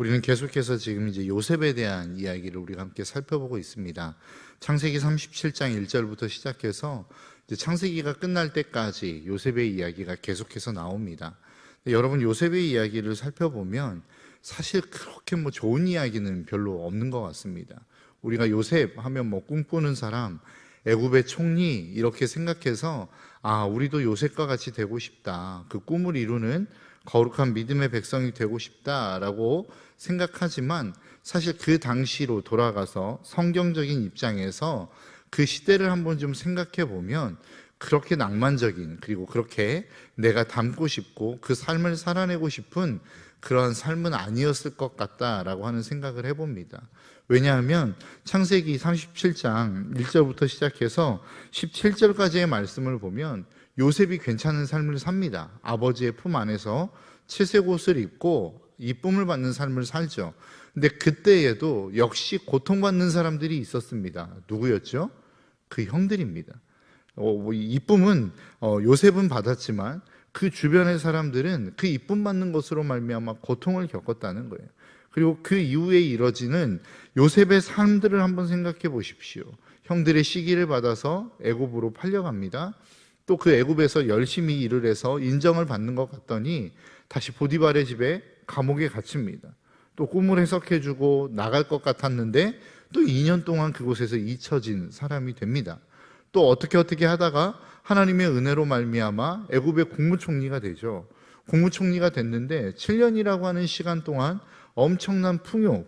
우리는 계속해서 지금 이제 요셉에 대한 이야기를 우리가 함께 살펴보고 있습니다. 창세기 37장 1절부터 시작해서 이제 창세기가 끝날 때까지 요셉의 이야기가 계속해서 나옵니다. 여러분, 요셉의 이야기를 살펴보면 사실 그렇게 좋은 이야기는 별로 없는 것 같습니다. 우리가 요셉 하면 꿈꾸는 사람, 애굽의 총리 이렇게 생각해서 우리도 요셉과 같이 되고 싶다, 그 꿈을 이루는 거룩한 믿음의 백성이 되고 싶다라고 생각하지만, 사실 그 당시로 돌아가서 성경적인 입장에서 그 시대를 한번 좀 생각해 보면 그렇게 낭만적인, 그리고 그렇게 내가 닮고 싶고 그 삶을 살아내고 싶은 그런 삶은 아니었을 것 같다라고 하는 생각을 해봅니다. 왜냐하면 창세기 37장 1절부터 시작해서 17절까지의 말씀을 보면 요셉이 괜찮은 삶을 삽니다. 아버지의 품 안에서 채색 옷을 입고 이쁨을 받는 삶을 살죠. 근데 그때에도 역시 고통받는 사람들이 있었습니다. 누구였죠? 그 형들입니다. 이쁨은 요셉은 받았지만 그 주변의 사람들은 그 이쁨 받는 것으로 말미암아 고통을 겪었다는 거예요. 그리고 그 이후에 이뤄지는 요셉의 삶들을 한번 생각해 보십시오. 형들의 시기를 받아서 애굽으로 팔려갑니다. 또 그 애굽에서 열심히 일을 해서 인정을 받는 것 같더니 다시 보디발의 집에 감옥에 갇힙니다. 또 꿈을 해석해주고 나갈 것 같았는데 또 2년 동안 그곳에서 잊혀진 사람이 됩니다. 또 어떻게 하다가 하나님의 은혜로 말미암아 애굽의 국무총리가 되죠. 국무총리가 됐는데 7년이라고 하는 시간 동안 엄청난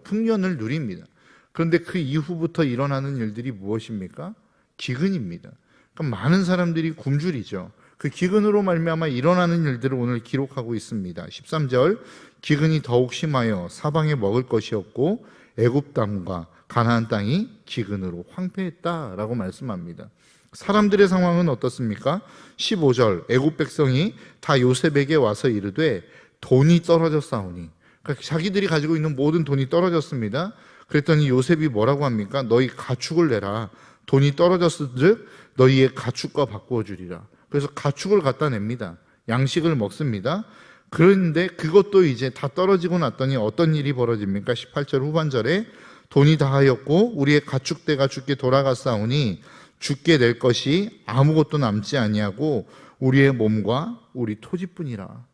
풍년을 누립니다. 그런데 그 이후부터 일어나는 일들이 무엇입니까? 기근입니다. 그러니까 많은 사람들이 굶주리죠. 그 기근으로 말미암아 일어나는 일들을 오늘 기록하고 있습니다. 13절, 기근이 더욱 심하여 사방에 먹을 것이 없고 애굽 땅과 가나안 땅이 기근으로 황폐했다라고 말씀합니다. 사람들의 상황은 어떻습니까? 15절, 애굽 백성이 다 요셉에게 와서 이르되 돈이 떨어졌사오니, 그러니까 자기들이 가지고 있는 모든 돈이 떨어졌습니다. 그랬더니 요셉이 뭐라고 합니까? 너희 가축을 내라. 돈이 떨어졌은즉 너희의 가축과 바꾸어 주리라. 그래서 가축을 갖다 냅니다. 양식을 먹습니다. 그런데 그것도 이제 다 떨어지고 났더니 어떤 일이 벌어집니까? 18절 후반절에 돈이 다하였고 우리의 가축대가 주께 돌아갔사오니 주께 낼 것이 아무것도 남지 아니하고 우리의 몸과 우리 토지뿐이라.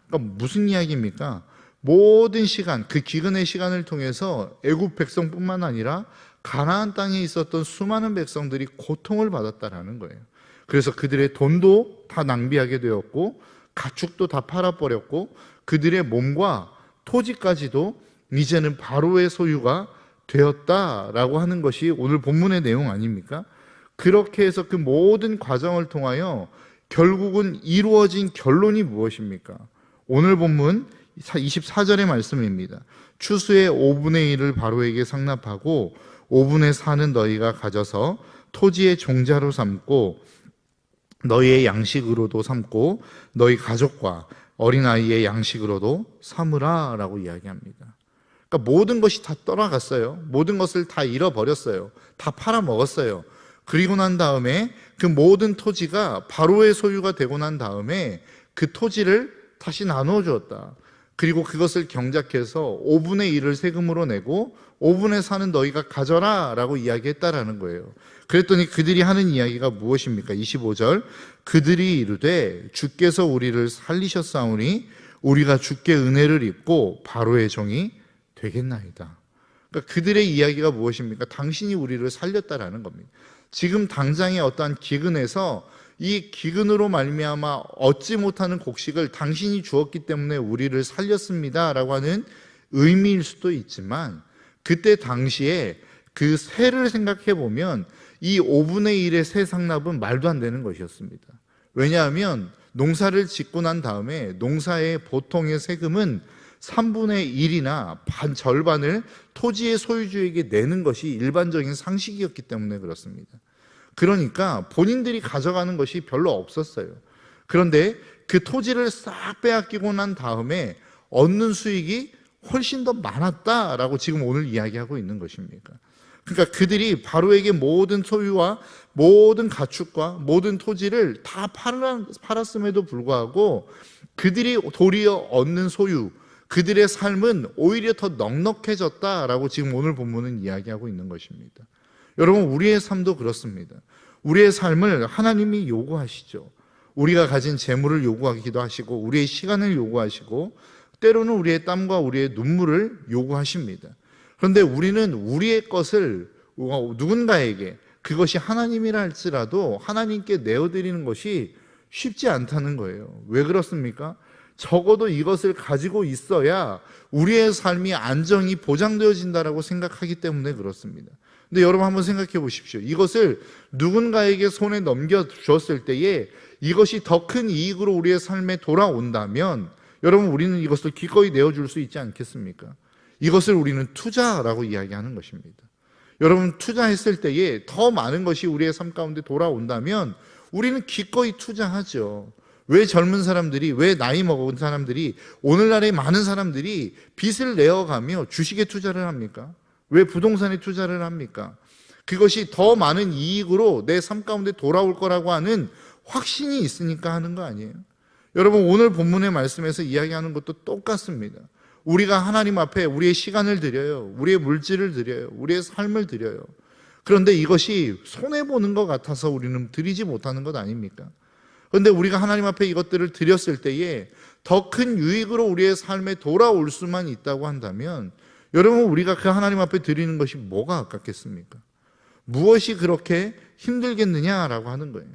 그러니까 무슨 이야기입니까? 모든 시간, 그 기근의 시간을 통해서 애굽 백성뿐만 아니라 가나안 땅에 있었던 수많은 백성들이 고통을 받았다라는 거예요. 그래서 그들의 돈도 다 낭비하게 되었고 가축도 다 팔아버렸고 그들의 몸과 토지까지도 이제는 바로의 소유가 되었다라고 하는 것이 오늘 본문의 내용 아닙니까? 그렇게 해서 그 모든 과정을 통하여 결국은 이루어진 결론이 무엇입니까? 오늘 본문 24절의 말씀입니다. 추수의 5분의 1을 바로에게 상납하고 5분의 4는 너희가 가져서 토지의 종자로 삼고 너희의 양식으로도 삼고 너희 가족과 어린아이의 양식으로도 삼으라 라고 이야기합니다. 그러니까 모든 것이 다 떠나갔어요. 모든 것을 다 잃어버렸어요. 다 팔아먹었어요. 그리고 난 다음에 그 모든 토지가 바로의 소유가 되고 난 다음에 그 토지를 다시 나누어 주었다. 그리고 그것을 경작해서 5분의 1을 세금으로 내고 5분의 4는 너희가 가져라 라고 이야기했다라는 거예요. 그랬더니 그들이 하는 이야기가 무엇입니까? 25절, 그들이 이르되 주께서 우리를 살리셨사오니 우리가 주께 은혜를 입고 바로의 종이 되겠나이다. 그러니까 그들의 이야기가 무엇입니까? 당신이 우리를 살렸다라는 겁니다. 지금 당장의 어떠한 기근에서 이 기근으로 말미암아 얻지 못하는 곡식을 당신이 주었기 때문에 우리를 살렸습니다라고 하는 의미일 수도 있지만, 그때 당시에 그 세를 생각해 보면 이 5분의 1의 세 상납은 말도 안 되는 것이었습니다. 왜냐하면 농사를 짓고 난 다음에 농사의 보통의 세금은 3분의 1이나 절반을 토지의 소유주에게 내는 것이 일반적인 상식이었기 때문에 그렇습니다. 그러니까 본인들이 가져가는 것이 별로 없었어요. 그런데 그 토지를 싹 빼앗기고 난 다음에 얻는 수익이 훨씬 더 많았다라고 지금 오늘 이야기하고 있는 것입니까? 그러니까 그들이 바로에게 모든 소유와 모든 가축과 모든 토지를 다 팔았음에도 불구하고 그들이 도리어 얻는 소유, 그들의 삶은 오히려 더 넉넉해졌다라고 지금 오늘 본문은 이야기하고 있는 것입니다. 여러분, 우리의 삶도 그렇습니다. 우리의 삶을 하나님이 요구하시죠. 우리가 가진 재물을 요구하기도 하시고 우리의 시간을 요구하시고 때로는 우리의 땀과 우리의 눈물을 요구하십니다. 그런데 우리는 우리의 것을 누군가에게, 그것이 하나님이라 할지라도 하나님께 내어드리는 것이 쉽지 않다는 거예요. 왜 그렇습니까? 적어도 이것을 가지고 있어야 우리의 삶이 안정이 보장되어진다라고 생각하기 때문에 그렇습니다. 근데 여러분 한번 생각해 보십시오. 이것을 누군가에게 손에 넘겨주었을 때에 이것이 더 큰 이익으로 우리의 삶에 돌아온다면 여러분, 우리는 이것을 기꺼이 내어줄 수 있지 않겠습니까? 이것을 우리는 투자라고 이야기하는 것입니다. 여러분, 투자했을 때에 더 많은 것이 우리의 삶 가운데 돌아온다면 우리는 기꺼이 투자하죠. 왜 젊은 사람들이, 왜 나이 먹은 사람들이, 오늘날의 많은 사람들이 빚을 내어가며 주식에 투자를 합니까? 왜 부동산에 투자를 합니까? 그것이 더 많은 이익으로 내 삶 가운데 돌아올 거라고 하는 확신이 있으니까 하는 거 아니에요? 여러분, 오늘 본문의 말씀에서 이야기하는 것도 똑같습니다. 우리가 하나님 앞에 우리의 시간을 드려요. 우리의 물질을 드려요. 우리의 삶을 드려요. 그런데 이것이 손해보는 것 같아서 우리는 드리지 못하는 것 아닙니까? 그런데 우리가 하나님 앞에 이것들을 드렸을 때에 더 큰 유익으로 우리의 삶에 돌아올 수만 있다고 한다면 여러분, 우리가 그 하나님 앞에 드리는 것이 뭐가 아깝겠습니까? 무엇이 그렇게 힘들겠느냐라고 하는 거예요.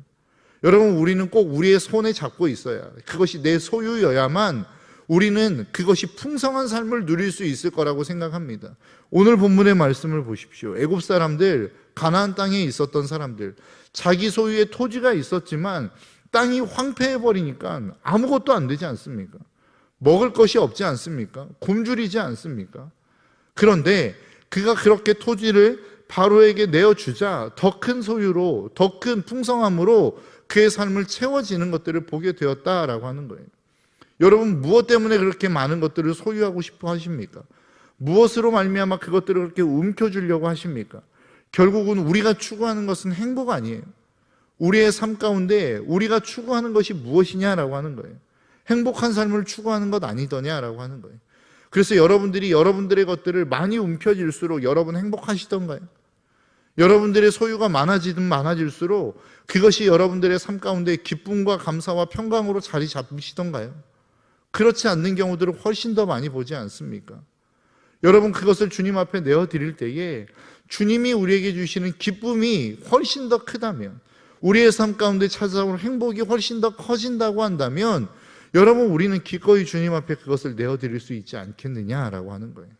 여러분, 우리는 꼭 우리의 손에 잡고 있어야, 그것이 내 소유여야만 우리는 그것이 풍성한 삶을 누릴 수 있을 거라고 생각합니다. 오늘 본문의 말씀을 보십시오. 애굽 사람들, 가나안 땅에 있었던 사람들, 자기 소유의 토지가 있었지만 땅이 황폐해버리니까 아무것도 안 되지 않습니까? 먹을 것이 없지 않습니까? 굶주리지 않습니까? 그런데 그가 그렇게 토지를 바로에게 내어주자 더 큰 소유로, 더 큰 풍성함으로 그의 삶을 채워지는 것들을 보게 되었다라고 하는 거예요. 여러분, 무엇 때문에 그렇게 많은 것들을 소유하고 싶어 하십니까? 무엇으로 말미암아 그것들을 그렇게 움켜쥐려고 하십니까? 결국은 우리가 추구하는 것은 행복 아니에요. 우리의 삶 가운데 우리가 추구하는 것이 무엇이냐라고 하는 거예요. 행복한 삶을 추구하는 것 아니더냐라고 하는 거예요. 그래서 여러분들이 여러분들의 것들을 많이 움켜쥘수록 여러분 행복하시던가요? 여러분들의 소유가 많아지든 많아질수록 그것이 여러분들의 삶 가운데 기쁨과 감사와 평강으로 자리 잡으시던가요? 그렇지 않는 경우들을 훨씬 더 많이 보지 않습니까? 여러분, 그것을 주님 앞에 내어드릴 때에 주님이 우리에게 주시는 기쁨이 훨씬 더 크다면, 우리의 삶 가운데 찾아올 행복이 훨씬 더 커진다고 한다면 여러분, 우리는 기꺼이 주님 앞에 그것을 내어드릴 수 있지 않겠느냐라고 하는 거예요.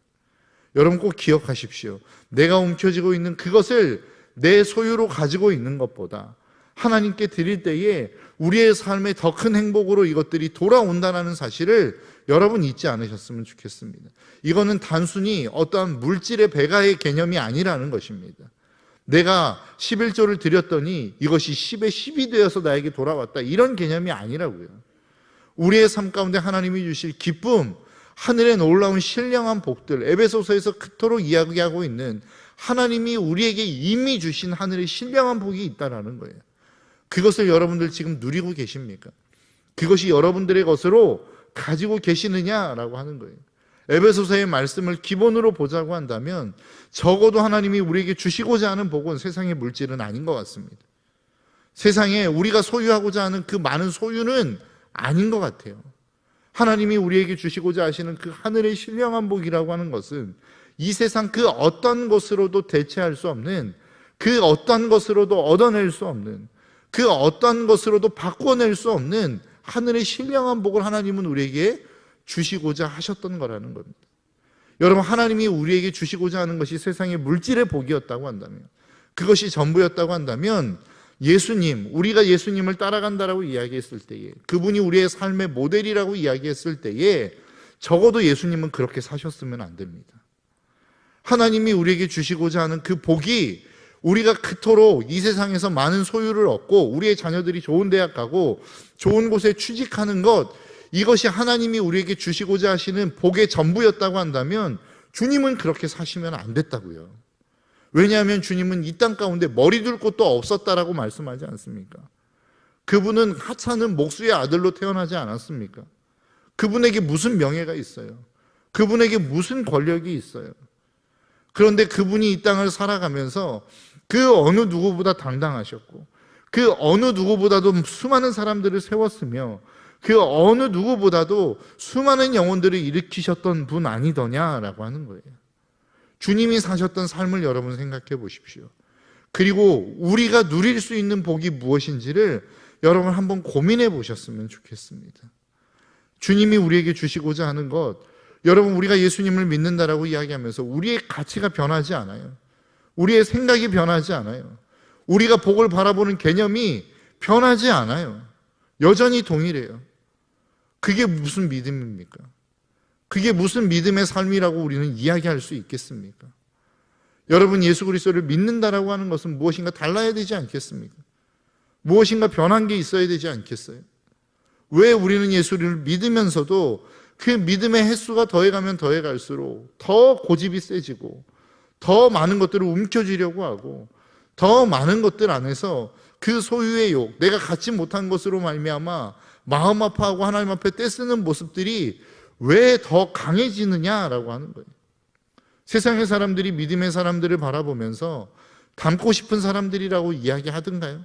여러분, 꼭 기억하십시오. 내가 움켜쥐고 있는 그것을 내 소유로 가지고 있는 것보다 하나님께 드릴 때에 우리의 삶에 더 큰 행복으로 이것들이 돌아온다는 사실을 여러분 잊지 않으셨으면 좋겠습니다. 이거는 단순히 어떠한 물질의 배가의 개념이 아니라는 것입니다. 내가 11조를 드렸더니 이것이 10에 10이 되어서 나에게 돌아왔다, 이런 개념이 아니라고요. 우리의 삶 가운데 하나님이 주실 기쁨, 하늘의 놀라운 신령한 복들, 에베소서에서 그토록 이야기하고 있는 하나님이 우리에게 이미 주신 하늘의 신령한 복이 있다는 거예요. 그것을 여러분들 지금 누리고 계십니까? 그것이 여러분들의 것으로 가지고 계시느냐라고 하는 거예요. 에베소서의 말씀을 기본으로 보자고 한다면 적어도 하나님이 우리에게 주시고자 하는 복은 세상의 물질은 아닌 것 같습니다. 세상에 우리가 소유하고자 하는 그 많은 소유는 아닌 것 같아요. 하나님이 우리에게 주시고자 하시는 그 하늘의 신령한 복이라고 하는 것은 이 세상 그 어떤 것으로도 대체할 수 없는, 그 어떤 것으로도 얻어낼 수 없는, 그 어떤 것으로도 바꿔낼 수 없는 하늘의 신령한 복을 하나님은 우리에게 주시고자 하셨던 거라는 겁니다. 여러분, 하나님이 우리에게 주시고자 하는 것이 세상의 물질의 복이었다고 한다면, 그것이 전부였다고 한다면 예수님, 우리가 예수님을 따라간다라고 이야기했을 때에, 그분이 우리의 삶의 모델이라고 이야기했을 때에 적어도 예수님은 그렇게 사셨으면 안 됩니다. 하나님이 우리에게 주시고자 하는 그 복이 우리가 그토록 이 세상에서 많은 소유를 얻고 우리의 자녀들이 좋은 대학 가고 좋은 곳에 취직하는 것, 이것이 하나님이 우리에게 주시고자 하시는 복의 전부였다고 한다면 주님은 그렇게 사시면 안 됐다고요. 왜냐하면 주님은 이 땅 가운데 머리 둘 곳도 없었다라고 말씀하지 않습니까? 그분은 하찮은 목수의 아들로 태어나지 않았습니까? 그분에게 무슨 명예가 있어요? 그분에게 무슨 권력이 있어요? 그런데 그분이 이 땅을 살아가면서 그 어느 누구보다 당당하셨고, 그 어느 누구보다도 수많은 사람들을 세웠으며, 그 어느 누구보다도 수많은 영혼들을 일으키셨던 분 아니더냐라고 하는 거예요. 주님이 사셨던 삶을 여러분 생각해 보십시오. 그리고 우리가 누릴 수 있는 복이 무엇인지를 여러분 한번 고민해 보셨으면 좋겠습니다. 주님이 우리에게 주시고자 하는 것, 여러분 우리가 예수님을 믿는다라고 이야기하면서 우리의 가치가 변하지 않아요. 우리의 생각이 변하지 않아요. 우리가 복을 바라보는 개념이 변하지 않아요. 여전히 동일해요. 그게 무슨 믿음입니까? 그게 무슨 믿음의 삶이라고 우리는 이야기할 수 있겠습니까? 여러분, 예수 그리스도를 믿는다라고 하는 것은 무엇인가 달라야 되지 않겠습니까? 무엇인가 변한 게 있어야 되지 않겠어요? 왜 우리는 예수를 믿으면서도 그 믿음의 횟수가 더해가면 더해갈수록 더 고집이 세지고 더 많은 것들을 움켜쥐려고 하고 더 많은 것들 안에서 그 소유의 욕, 내가 갖지 못한 것으로 말미암아 마음 아파하고 하나님 앞에 떼쓰는 모습들이 왜 더 강해지느냐라고 하는 거예요. 세상의 사람들이 믿음의 사람들을 바라보면서 닮고 싶은 사람들이라고 이야기하던가요?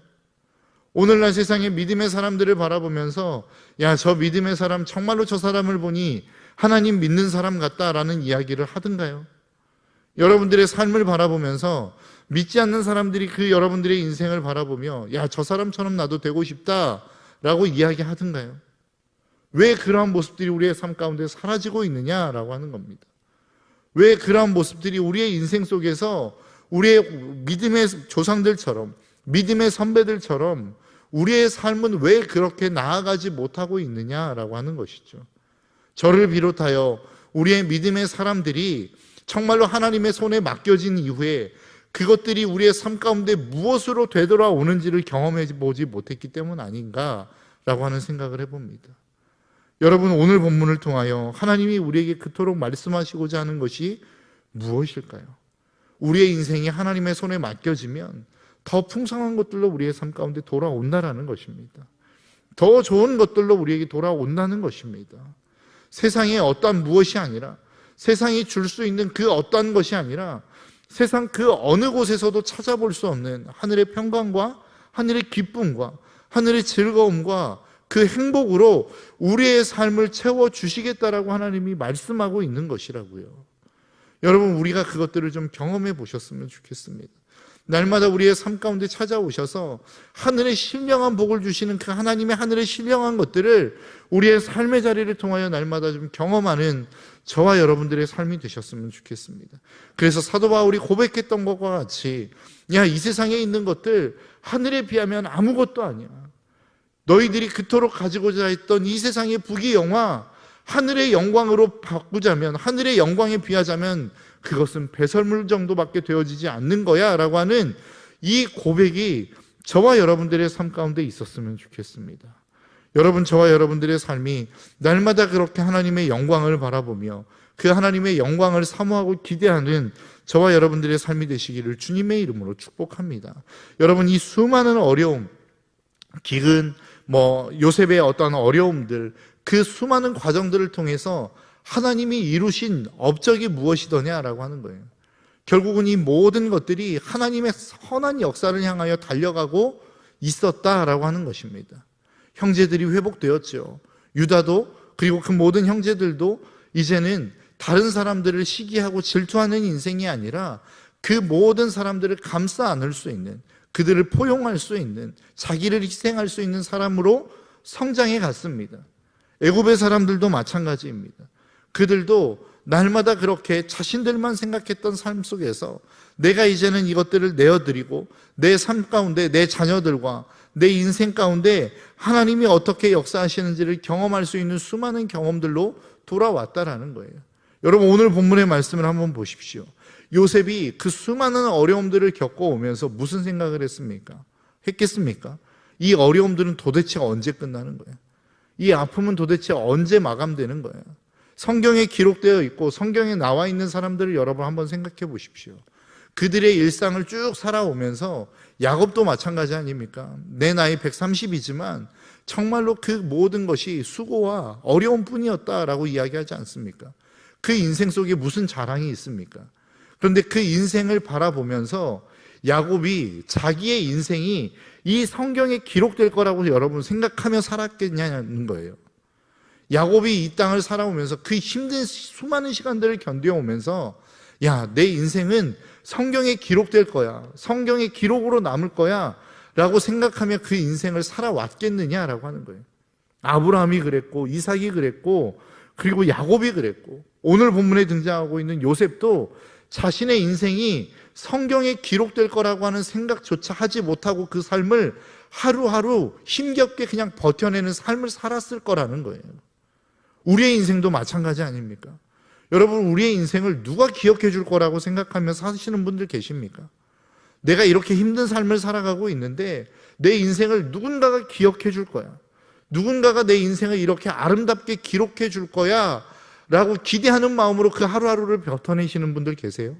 오늘날 세상의 믿음의 사람들을 바라보면서 야, 저 믿음의 사람 정말로 저 사람을 보니 하나님 믿는 사람 같다라는 이야기를 하던가요? 여러분들의 삶을 바라보면서 믿지 않는 사람들이 그 여러분들의 인생을 바라보며 야, 저 사람처럼 나도 되고 싶다라고 이야기하던가요? 왜 그러한 모습들이 우리의 삶 가운데 사라지고 있느냐라고 하는 겁니다. 왜 그러한 모습들이 우리의 인생 속에서 우리의 믿음의 조상들처럼, 믿음의 선배들처럼 우리의 삶은 왜 그렇게 나아가지 못하고 있느냐라고 하는 것이죠. 저를 비롯하여 우리의 믿음의 사람들이 정말로 하나님의 손에 맡겨진 이후에 그것들이 우리의 삶 가운데 무엇으로 되돌아오는지를 경험해 보지 못했기 때문 아닌가라고 하는 생각을 해봅니다. 여러분, 오늘 본문을 통하여 하나님이 우리에게 그토록 말씀하시고자 하는 것이 무엇일까요? 우리의 인생이 하나님의 손에 맡겨지면 더 풍성한 것들로 우리의 삶 가운데 돌아온다라는 것입니다. 더 좋은 것들로 우리에게 돌아온다는 것입니다. 세상에 어떠한 무엇이 아니라, 세상이 줄 수 있는 그 어떠한 것이 아니라 세상 그 어느 곳에서도 찾아볼 수 없는 하늘의 평강과 하늘의 기쁨과 하늘의 즐거움과 그 행복으로 우리의 삶을 채워주시겠다라고 하나님이 말씀하고 있는 것이라고요. 여러분, 우리가 그것들을 좀 경험해 보셨으면 좋겠습니다. 날마다 우리의 삶 가운데 찾아오셔서 하늘의 신령한 복을 주시는 그 하나님의 하늘의 신령한 것들을 우리의 삶의 자리를 통하여 날마다 좀 경험하는 저와 여러분들의 삶이 되셨으면 좋겠습니다. 그래서 사도 바울이 고백했던 것과 같이 야, 이 세상에 있는 것들 하늘에 비하면 아무것도 아니야. 너희들이 그토록 가지고자 했던 이 세상의 부귀영화 하늘의 영광으로 바꾸자면, 하늘의 영광에 비하자면 그것은 배설물 정도밖에 되어지지 않는 거야 라고 하는 이 고백이 저와 여러분들의 삶 가운데 있었으면 좋겠습니다. 여러분, 저와 여러분들의 삶이 날마다 그렇게 하나님의 영광을 바라보며 그 하나님의 영광을 사모하고 기대하는 저와 여러분들의 삶이 되시기를 주님의 이름으로 축복합니다. 여러분, 이 수많은 어려움, 기근, 요셉의 어떤 어려움들, 그 수많은 과정들을 통해서 하나님이 이루신 업적이 무엇이더냐라고 하는 거예요. 결국은 이 모든 것들이 하나님의 선한 역사를 향하여 달려가고 있었다라고 하는 것입니다. 형제들이 회복되었죠. 유다도, 그리고 그 모든 형제들도 이제는 다른 사람들을 시기하고 질투하는 인생이 아니라 그 모든 사람들을 감싸 안을 수 있는, 그들을 포용할 수 있는, 자기를 희생할 수 있는 사람으로 성장해 갔습니다. 애굽의 사람들도 마찬가지입니다. 그들도 날마다 그렇게 자신들만 생각했던 삶 속에서 내가 이제는 이것들을 내어드리고 내 삶 가운데 내 자녀들과 내 인생 가운데 하나님이 어떻게 역사하시는지를 경험할 수 있는 수많은 경험들로 돌아왔다라는 거예요. 여러분, 오늘 본문의 말씀을 한번 보십시오. 요셉이 그 수많은 어려움들을 겪어오면서 무슨 생각을 했겠습니까? 이 어려움들은 도대체 언제 끝나는 거예요? 이 아픔은 도대체 언제 마감되는 거예요? 성경에 기록되어 있고 성경에 나와 있는 사람들을 여러분 한번 생각해 보십시오. 그들의 일상을 쭉 살아오면서, 야곱도 마찬가지 아닙니까? 내 나이 130이지만 정말로 그 모든 것이 수고와 어려움뿐이었다라고 이야기하지 않습니까? 그 인생 속에 무슨 자랑이 있습니까? 그런데 그 인생을 바라보면서 야곱이 자기의 인생이 이 성경에 기록될 거라고 여러분 생각하며 살았겠냐는 거예요. 야곱이 이 땅을 살아오면서 그 힘든 수많은 시간들을 견뎌오면서 야, 내 인생은 성경에 기록될 거야, 성경의 기록으로 남을 거야 라고 생각하며 그 인생을 살아왔겠느냐라고 하는 거예요. 아브라함이 그랬고, 이삭이 그랬고, 그리고 야곱이 그랬고, 오늘 본문에 등장하고 있는 요셉도 자신의 인생이 성경에 기록될 거라고 하는 생각조차 하지 못하고 그 삶을 하루하루 힘겹게 그냥 버텨내는 삶을 살았을 거라는 거예요. 우리의 인생도 마찬가지 아닙니까? 여러분, 우리의 인생을 누가 기억해 줄 거라고 생각하며 사시는 분들 계십니까? 내가 이렇게 힘든 삶을 살아가고 있는데 내 인생을 누군가가 기억해 줄 거야, 누군가가 내 인생을 이렇게 아름답게 기록해 줄 거야 라고 기대하는 마음으로 그 하루하루를 버텨내시는 분들 계세요?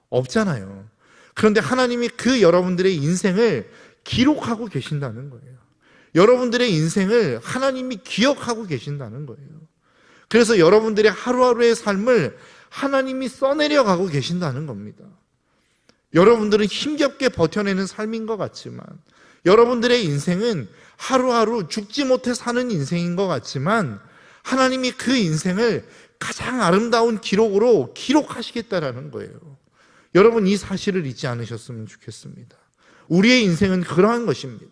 없잖아요. 그런데 하나님이 그 여러분들의 인생을 기록하고 계신다는 거예요. 여러분들의 인생을 하나님이 기억하고 계신다는 거예요. 그래서 여러분들의 하루하루의 삶을 하나님이 써내려 가고 계신다는 겁니다. 여러분들은 힘겹게 버텨내는 삶인 것 같지만, 여러분들의 인생은 하루하루 죽지 못해 사는 인생인 것 같지만, 하나님이 그 인생을 가장 아름다운 기록으로 기록하시겠다라는 거예요. 여러분, 이 사실을 잊지 않으셨으면 좋겠습니다. 우리의 인생은 그러한 것입니다.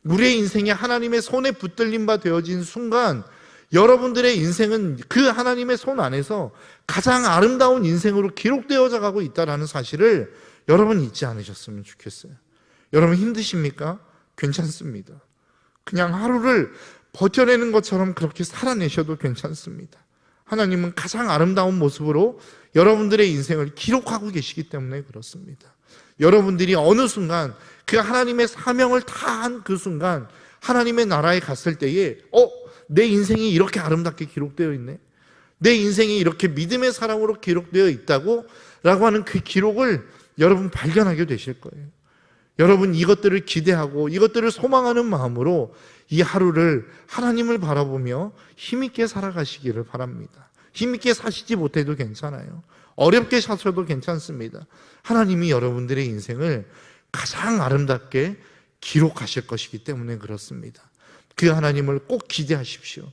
우리의 인생이 하나님의 손에 붙들림 바 되어진 순간 여러분들의 인생은 그 하나님의 손 안에서 가장 아름다운 인생으로 기록되어져 가고 있다는 사실을 여러분 잊지 않으셨으면 좋겠어요. 여러분 힘드십니까? 괜찮습니다. 그냥 하루를 버텨내는 것처럼 그렇게 살아내셔도 괜찮습니다. 하나님은 가장 아름다운 모습으로 여러분들의 인생을 기록하고 계시기 때문에 그렇습니다. 여러분들이 어느 순간 그 하나님의 사명을 다한 그 순간 하나님의 나라에 갔을 때에 내 인생이 이렇게 아름답게 기록되어 있네, 내 인생이 이렇게 믿음의 사랑으로 기록되어 있다고 라고 하는 그 기록을 여러분 발견하게 되실 거예요. 여러분 이것들을 기대하고 이것들을 소망하는 마음으로 이 하루를 하나님을 바라보며 힘있게 살아가시기를 바랍니다. 힘있게 사시지 못해도 괜찮아요. 어렵게 사셔도 괜찮습니다. 하나님이 여러분들의 인생을 가장 아름답게 기록하실 것이기 때문에 그렇습니다. 그 하나님을 꼭 기대하십시오.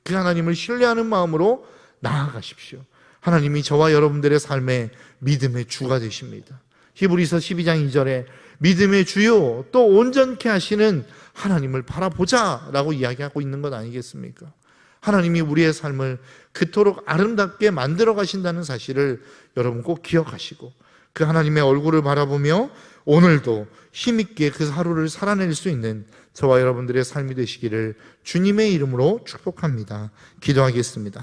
그 하나님을 신뢰하는 마음으로 나아가십시오. 하나님이 저와 여러분들의 삶의 믿음의 주가 되십니다. 히브리서 12장 2절에 믿음의 주요 또 온전케 하시는 하나님을 바라보자 라고 이야기하고 있는 것 아니겠습니까? 하나님이 우리의 삶을 그토록 아름답게 만들어 가신다는 사실을 여러분 꼭 기억하시고 그 하나님의 얼굴을 바라보며 오늘도 힘있게 그 하루를 살아낼 수 있는 저와 여러분들의 삶이 되시기를 주님의 이름으로 축복합니다. 기도하겠습니다.